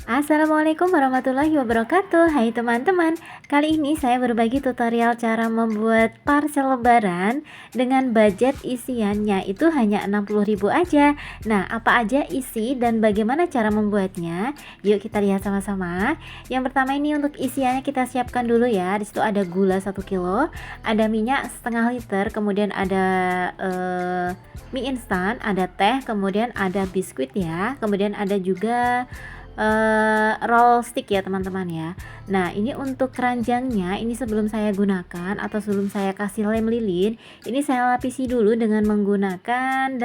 Assalamualaikum warahmatullahi wabarakatuh. Hai teman-teman, kali ini saya berbagi tutorial cara membuat parcel lebaran dengan budget isiannya itu hanya 60.000 aja. Nah, apa aja isi dan bagaimana cara membuatnya? Yuk kita lihat sama-sama. Yang pertama ini untuk isiannya kita siapkan dulu ya. Di situ ada gula 1 kilo, ada minyak setengah liter, kemudian ada mie instan, ada teh, kemudian ada biskuit ya. Kemudian ada juga roll stick ya teman-teman ya. Nah, ini untuk keranjangnya, ini sebelum saya gunakan atau sebelum saya kasih lem lilin, ini saya lapisi dulu dengan menggunakan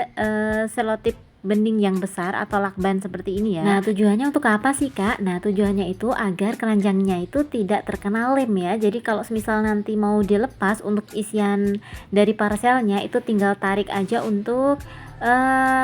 selotip bening yang besar atau lakban seperti ini ya. Nah, tujuannya untuk apa sih Kak? Nah, tujuannya itu agar keranjangnya itu tidak terkena lem ya. Jadi kalau misal nanti mau dilepas untuk isian dari parcelnya itu tinggal tarik aja untuk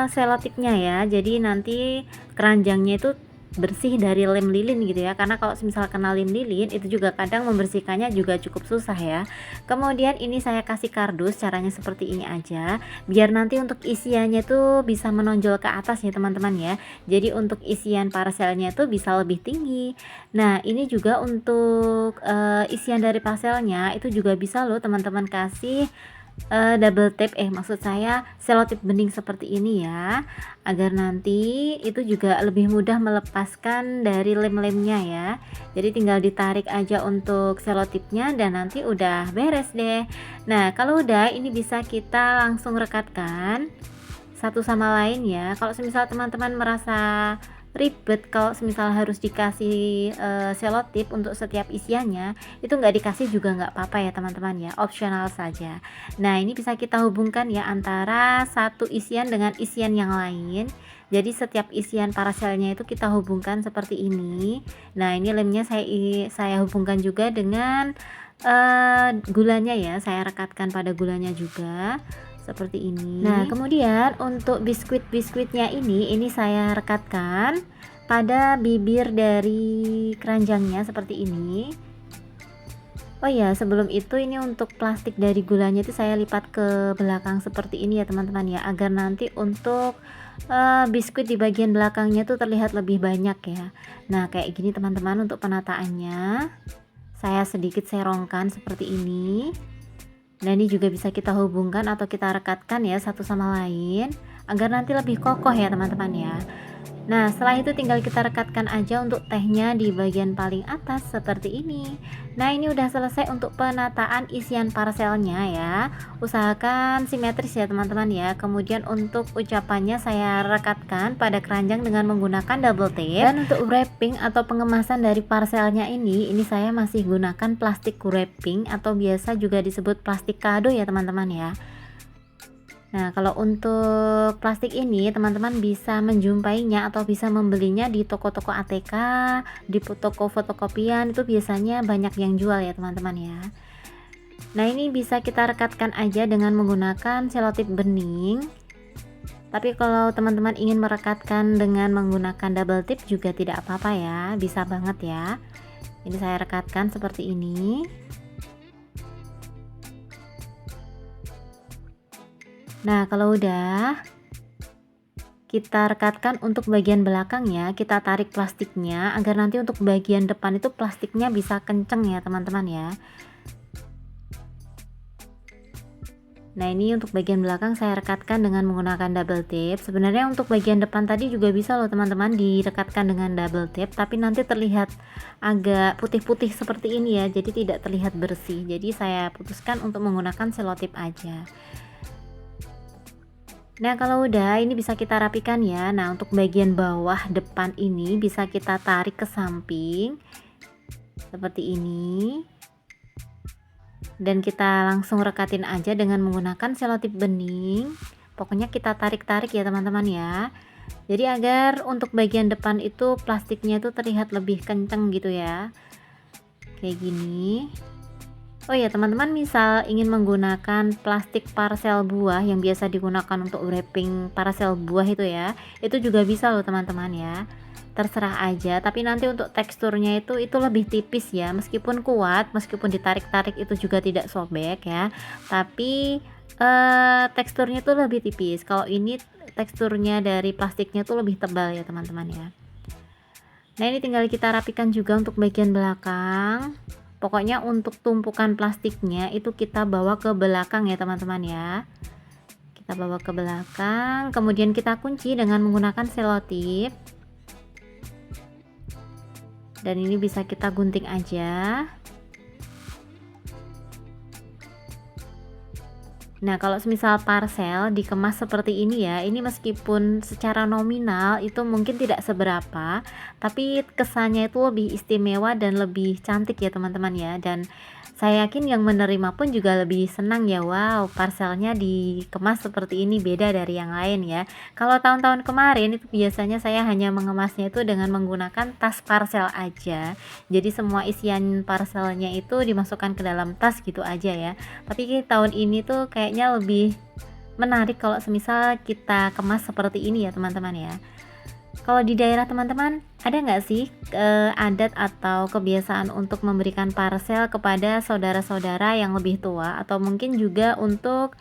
selotipnya ya. Jadi nanti keranjangnya itu bersih dari lem lilin gitu ya, karena kalau misal kena lem lilin itu juga kadang membersihkannya juga cukup susah ya. Kemudian ini saya kasih kardus, caranya seperti ini aja biar nanti untuk isiannya tuh bisa menonjol ke atas ya teman-teman ya. Jadi untuk isian parcelnya tuh bisa lebih tinggi. Nah, ini juga untuk isian dari parcelnya itu juga bisa loh teman-teman kasih double tape, maksud saya selotip bening seperti ini ya, agar nanti itu juga lebih mudah melepaskan dari lem-lemnya ya. Jadi tinggal ditarik aja untuk selotipnya dan nanti udah beres deh. Nah, kalau udah ini bisa kita langsung rekatkan satu sama lain ya. Kalau semisal teman-teman merasa ribet kalau semisal harus dikasih selotip untuk setiap isiannya, itu nggak dikasih juga nggak apa-apa ya teman-teman ya, opsional saja. Nah, ini bisa kita hubungkan ya antara satu isian dengan isian yang lain. Jadi setiap isian parcelnya itu kita hubungkan seperti ini. Nah, ini lemnya saya hubungkan juga dengan gulanya ya, saya rekatkan pada gulanya juga seperti ini. Nah, kemudian untuk biskuitnya ini saya rekatkan pada bibir dari keranjangnya seperti ini. Oh ya, sebelum itu ini untuk plastik dari gulanya itu saya lipat ke belakang seperti ini ya teman-teman ya, agar nanti untuk biskuit di bagian belakangnya tuh terlihat lebih banyak ya. Nah, kayak gini teman-teman untuk penataannya. Saya sedikit serongkan seperti ini. Nah, ini juga bisa kita hubungkan atau kita rekatkan ya satu sama lain agar nanti lebih kokoh ya teman-teman ya. Nah, setelah itu tinggal kita rekatkan aja untuk tehnya di bagian paling atas seperti ini. Nah, ini udah selesai untuk penataan isian parcelnya ya. Usahakan simetris ya teman-teman ya. Kemudian untuk ucapannya saya rekatkan pada keranjang dengan menggunakan double tape. Dan untuk wrapping atau pengemasan dari parcelnya ini saya masih gunakan plastik wrapping atau biasa juga disebut plastik kado ya teman-teman ya. Nah, kalau untuk plastik ini teman-teman bisa menjumpainya atau bisa membelinya di toko-toko ATK, di toko fotokopian, itu biasanya banyak yang jual ya teman-teman ya. Nah, ini bisa kita rekatkan aja dengan menggunakan selotip bening. Tapi kalau teman-teman ingin merekatkan dengan menggunakan double tip juga tidak apa-apa ya, bisa banget ya. Ini saya rekatkan seperti ini. Nah, kalau udah kita rekatkan untuk bagian belakangnya, kita tarik plastiknya agar nanti untuk bagian depan itu plastiknya bisa kenceng ya teman-teman ya. Nah, ini untuk bagian belakang saya rekatkan dengan menggunakan double tape. Sebenarnya untuk bagian depan tadi juga bisa loh teman-teman direkatkan dengan double tape, tapi nanti terlihat agak putih-putih seperti ini ya, jadi tidak terlihat bersih. Jadi saya putuskan untuk menggunakan selotip aja. Nah, kalau udah ini bisa kita rapikan ya. Nah, untuk bagian bawah depan ini bisa kita tarik ke samping seperti ini. Dan kita langsung rekatin aja dengan menggunakan selotip bening. Pokoknya kita tarik-tarik ya teman-teman ya. Jadi agar untuk bagian depan itu plastiknya itu terlihat lebih kenceng gitu ya. Kayak gini. Oh ya teman-teman, misal ingin menggunakan plastik parcel buah yang biasa digunakan untuk wrapping parcel buah itu ya, itu juga bisa loh teman-teman ya, terserah aja. Tapi nanti untuk teksturnya itu lebih tipis ya, meskipun kuat, meskipun ditarik-tarik itu juga tidak sobek ya, tapi teksturnya tuh lebih tipis. Kalau ini teksturnya dari plastiknya tuh lebih tebal ya teman-teman ya. Nah, ini tinggal kita rapikan juga untuk bagian belakang. Pokoknya untuk tumpukan plastiknya itu kita bawa ke belakang ya teman-teman ya. Kita bawa ke belakang, kemudian kita kunci dengan menggunakan selotip. Dan ini bisa kita gunting aja. Nah, kalau semisal parcel dikemas seperti ini ya, ini meskipun secara nominal itu mungkin tidak seberapa, tapi kesannya itu lebih istimewa dan lebih cantik ya teman-teman ya. Dan saya yakin yang menerima pun juga lebih senang ya, wow parcelnya dikemas seperti ini beda dari yang lain ya. Kalau tahun-tahun kemarin itu biasanya saya hanya mengemasnya itu dengan menggunakan tas parcel aja. Jadi semua isian parcelnya itu dimasukkan ke dalam tas gitu aja ya. Tapi tahun ini tuh kayaknya lebih menarik kalau semisal kita kemas seperti ini ya teman-teman ya. Kalau di daerah teman-teman ada nggak sih adat atau kebiasaan untuk memberikan parcel kepada saudara-saudara yang lebih tua atau mungkin juga untuk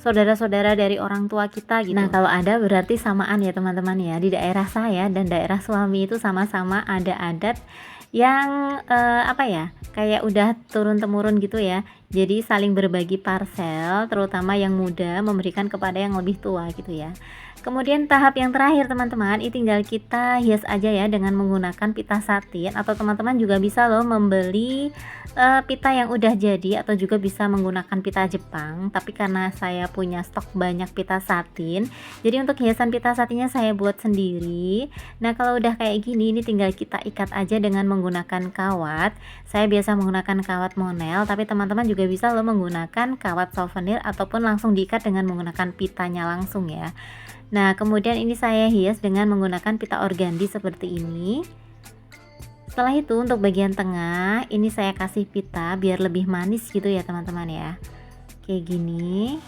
saudara-saudara dari orang tua kita gitu. Nah, kalau ada berarti samaan ya teman-teman ya. Di daerah saya dan daerah suami itu sama-sama ada adat yang apa ya, kayak udah turun-temurun gitu ya. Jadi saling berbagi parcel, terutama yang muda memberikan kepada yang lebih tua gitu ya. Kemudian tahap yang terakhir teman-teman, ini tinggal kita hias aja ya dengan menggunakan pita satin, atau teman-teman juga bisa loh membeli pita yang udah jadi atau juga bisa menggunakan pita Jepang. Tapi karena saya punya stok banyak pita satin, jadi untuk hiasan pita satinnya saya buat sendiri. Nah, kalau udah kayak gini ini tinggal kita ikat aja dengan menggunakan kawat. Saya biasa menggunakan kawat monel, tapi teman-teman juga bisa loh menggunakan kawat souvenir ataupun langsung diikat dengan menggunakan pitanya langsung ya. Nah, kemudian ini saya hias dengan menggunakan pita organdi seperti ini. Setelah itu untuk bagian tengah ini saya kasih pita biar lebih manis gitu ya teman-teman ya. Kayak gini.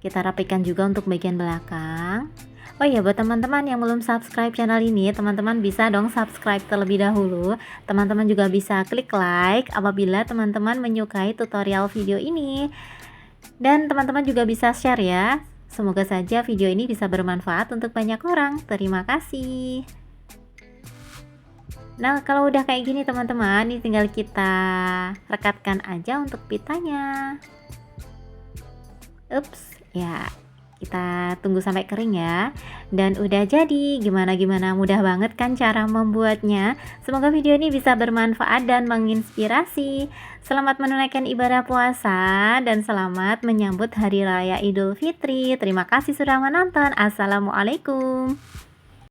Kita rapikan juga untuk bagian belakang. Oh iya, buat teman-teman yang belum subscribe channel ini, teman-teman bisa dong subscribe terlebih dahulu. Teman-teman juga bisa klik like apabila teman-teman menyukai tutorial video ini. Dan teman-teman juga bisa share ya. Semoga saja video ini bisa bermanfaat untuk banyak orang. Terima kasih. Nah, kalau udah kayak gini teman-teman, ini tinggal kita rekatkan aja untuk pitanya. Ups, ya. Kita tunggu sampai kering ya. Dan udah jadi, gimana mudah banget kan cara membuatnya. Semoga video ini bisa bermanfaat dan menginspirasi. Selamat menunaikan ibadah puasa dan selamat menyambut Hari Raya Idul Fitri. Terima kasih sudah menonton. Assalamualaikum.